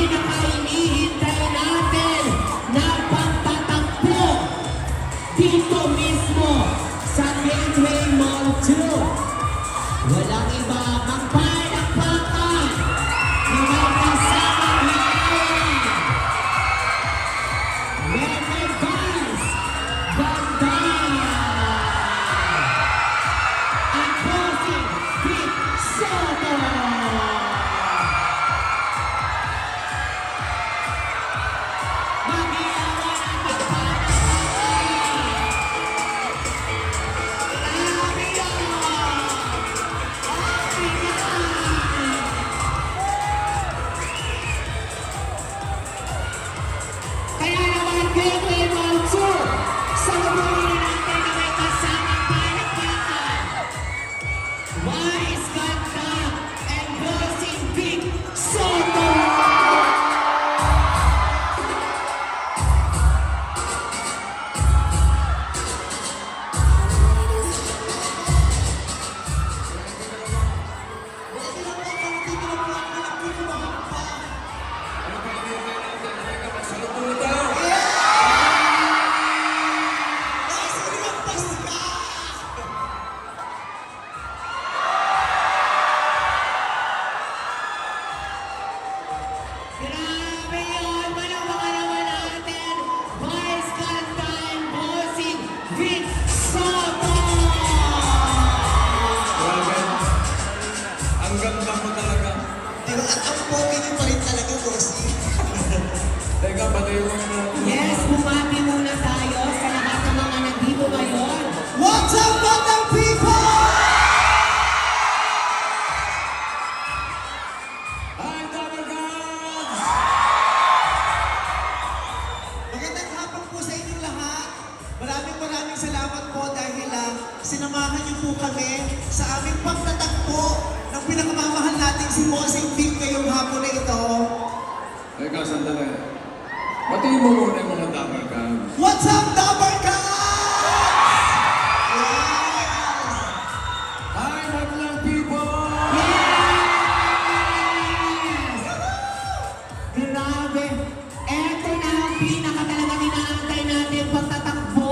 pinaka-inihintay natin na pagtatakbo dito mismo sa Gateway Mall 2. Walang iba ang palakpakan na may kasamang hilayan. Rene Vaz Ganda at Bossing Vic Soto. Mag-iyawan ang pagpapalakpakan. Grabe yan! Kaya naman, Gateway Mall 2, salubuhin natin na may kasamang palakpakan. Wise Ganda and Bossing Vic Soto. Grabe yun! Malamangan naman natin, Vice Ganda and Bossing Vic Soto! Grabe. Ang ganda mo talaga. Diba? At ang pogi niyo pa rin talaga, bossy. Teka, pati yung Yes, bumati muna tayo sa lahat ng mga nandito ngayon. What's up, Batang people? Hi, Double Guns! Magandang hapon po sa inyong lahat. Maraming salamat po dahil sinamahan niyo po kami sa aming pagtatakbo ng pinakamamahal natin si Bossing Vic ngayong hapon na ito. Teka, sandali. Batiin mo muna yung mga Double Guns. What's up, Double Guns? Yes! Hi, Madlang people! Grabe! Eto na ang pinakatalagang inaantay natin pagtatakbo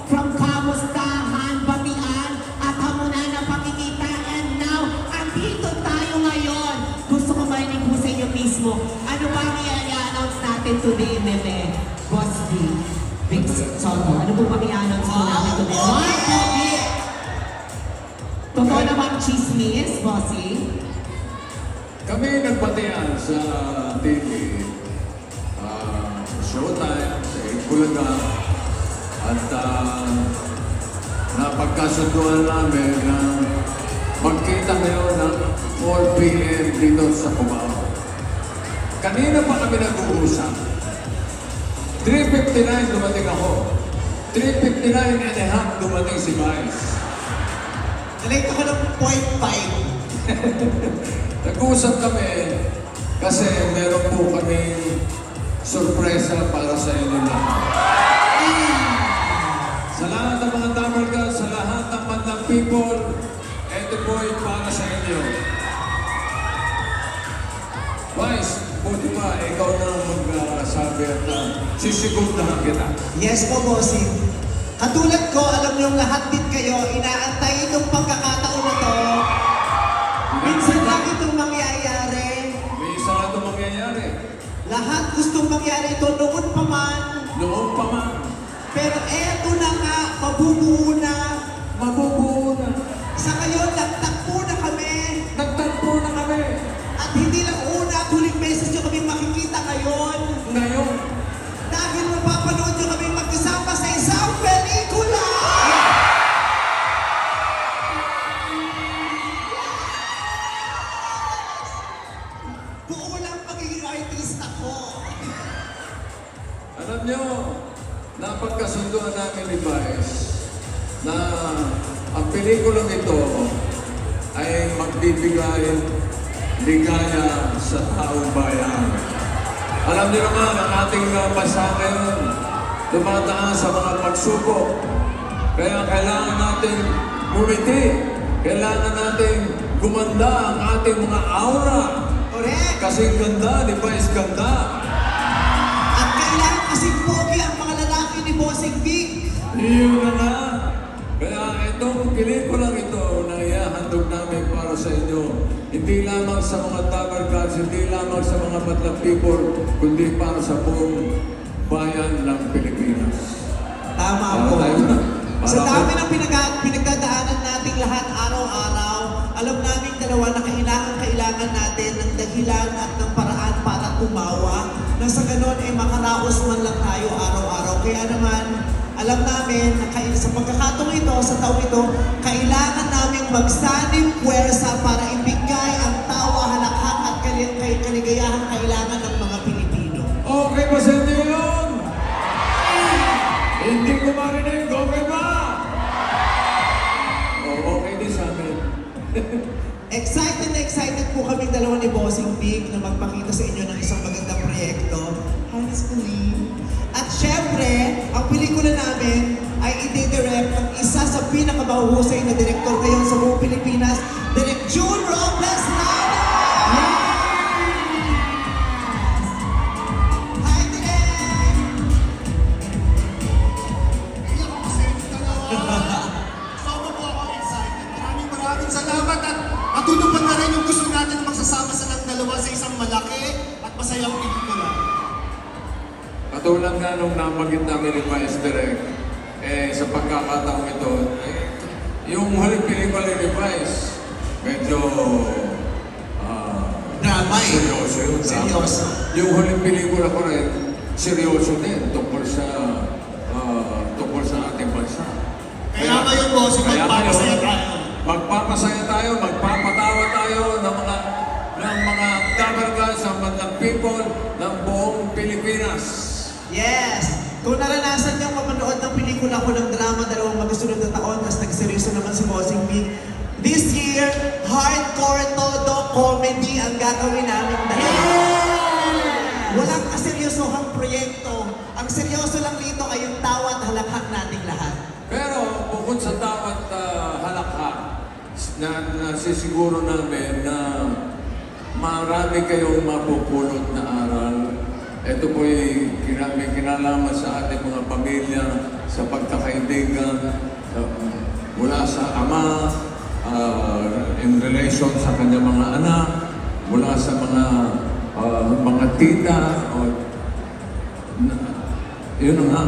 from kamustahan, batian, at hamunan ng pakikita. And now, andito tayo ngayon. Gusto ko marinig po sa inyo mismo. Ano ba ang i-announce natin today, Meme? Boss D. Vic Soto. Ano po bang i-announce mo natin today? Wow, Pogi! Totoo na bang chismis, Bossy? Kami nagpatian sa TV, Showtime, sa Ikulaga, at napagkasunduan namin na magkita ngayon ng 4 p.m. dito sa Cubao. Kanina pa kami nag-uusap. 3:59 dumating ako. 3:59 and a half dumating si Vice. Nalate ako ng 0.5. Nag-uusap kami kasi meron po kaming sorpresa para sa inyo lahat. Sa lahat ng mga Double Guns, sa lahat ng Madlang people, ito po ay para sa inyo. Vice, buti pa, ikaw na magsabi at sisigurdahan kita. Yes po, Bossing. Katulad ko, alam niyong lahat din kayo, inaantay itong pagkakataon na to. Minsan lang itong mangyayari. May isa na ito mangyayari. Lahat gustong mangyari ito noon pa man. Noon pa man, Pero eto na nga, mabubuo na. mabubuo na. Sa ngayon, nagtakbo na kami. Nagtagpo na kami. At hindi lang una at huling beses nyo kami makikita ngayon. Ngayon, Dahil mapapanood nyo kami magkasama sa isang pelikula. Buo lang pagiging artista ko. alam nyo, napagkasunduan namin ni Vice na ang pelikulang ito ay magbibigay ligaya sa taong bayan. Alam niyo naman, ang ating bansa ngayon dumadaan sa mga pagsubok. Kaya kailangan natin bumiti. Kailangan natin gumanda ang ating mga aura. Correct. Kasi ganda, di ba? Is ganda. At kailangan kasing pogi ang mga lalaki ni Bossing Big. Yun na nga. Kaya itong pelikulang ito na iahandog namin para sa inyo, hindi lamang sa mga Tabar Gods, hindi lamang sa mga Madlang people, kundi para sa buong bayan ng Pilipinas. Tama po. Tayo na. Sa Para dami ng pinagdadaanan nating lahat araw-araw, alam namin dalawa na kailangan natin ng dahilan at ng paraan para tumawa na sa ganon ay makaraos man lang tayo araw-araw. Kaya naman, alam namin na sa pagkakataong ito, sa taong ito, kailangan namin magsanib puwersa para ibigay ang tawa, halakhak at kaligayahan kailangan ng mga Pilipino. okay ba sa inyo yun? Hindi ko marinig, okay ba? Okay din sa amin. Excited na excited po kaming dalawa ni Bossing Big na magpakita sa inyo ng isang magandang proyekto. Honestly. At syempre, ang pelikula namin ay i-direct ng isa sa pinakamahuhusay na direktor ngayon sa buong Pilipinas, Direk June Robles Nava! Hi, Direk! Hindi ako kasi dalawa. Sobrang po ako excited. Maraming salamat at matutupad na rin yung gusto natin magsasama sa ng dalawa sa isang malaki at masayang pelikula. Katulad nga nung namagit namin ni Vice Direct, sa pagkakataong ito, yung huling pelikula ni Vice, medyo Drama eh. seryoso yun. Seryoso. Yung huling pelikula ko rin, seryoso din, tungkol sa ating bansa. Kaya ngayon, boss, magpapasaya tayo. Magpapasaya tayo, magpapatawa tayo ng mga Tabar Gods, ng Madlang people, ng buong Pilipinas. Yes! Kung naranasan niyang mamanood ng pelikula ko ng drama dalawang magkasunod na taon, tapos nagseryoso naman si Bossing Big, this year, hardcore todo comedy ang gagawin namin dalawa. Walang kaseryosohang proyekto. Ang seryoso lang dito ay yung tawa at halakhak nating lahat. Pero bukod sa tawat halakhak, nasisiguro namin na marami kayong mapupulot na aral. Ito po'y may kinalaman sa ating mga pamilya, sa pagkakaibigan, mula sa ama, in relation sa kanyang mga anak, mula sa mga tita, yun nga.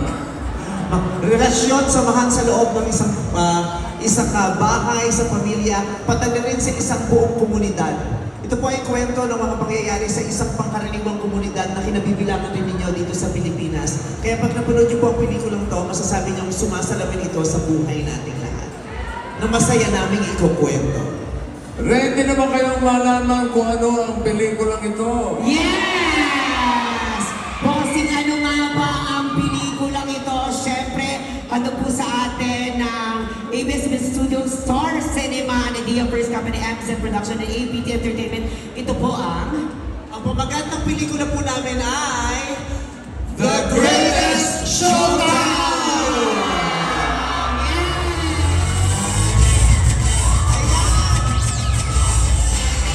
Relasyon, samahan sa loob ng isang bahay, sa pamilya, pati rin sa isang buong komunidad. Ito po ay kwento ng mga pangyayari sa isang pangkaraniwang komunidad na kinabibilangan din ninyo dito sa Pilipinas. Kaya pag napanood niyo po ang pelikulang to, masasabi niyong sumasalamin ito sa buhay nating lahat. Na masaya naming ikukwento. Ready na ba kayong malaman kung ano ang pelikulang ito? Yes! Bossing, ano nga ba ang pelikulang ito? Siyempre, ano po sa atin ng ABS-CBN Studios Star Cinema, ni Dia First Company, MZ Production, and APT Entertainment. Ito po ang... Ang pamagat ng pelikula po namin ay... The Greatest Showdown!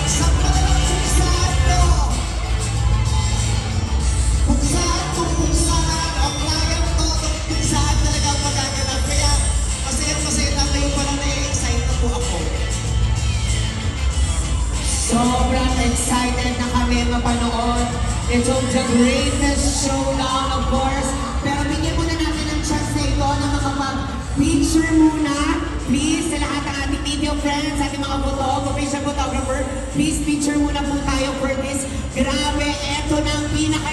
Sa palalang kung saan ang layang totong kung saan talaga ang magaganap. Kaya masaya na ngayon parang na-excite na po ako. Sobrang excited na kami mapanood. Itong The Greatest Showdown, of course. Pero bigyan muna natin ng chance na ito na makapag-picture muna. Please, sa lahat ng ating video friends, ating mga official photographer, please picture muna po tayo for this. Grabe, eto na ang pinaka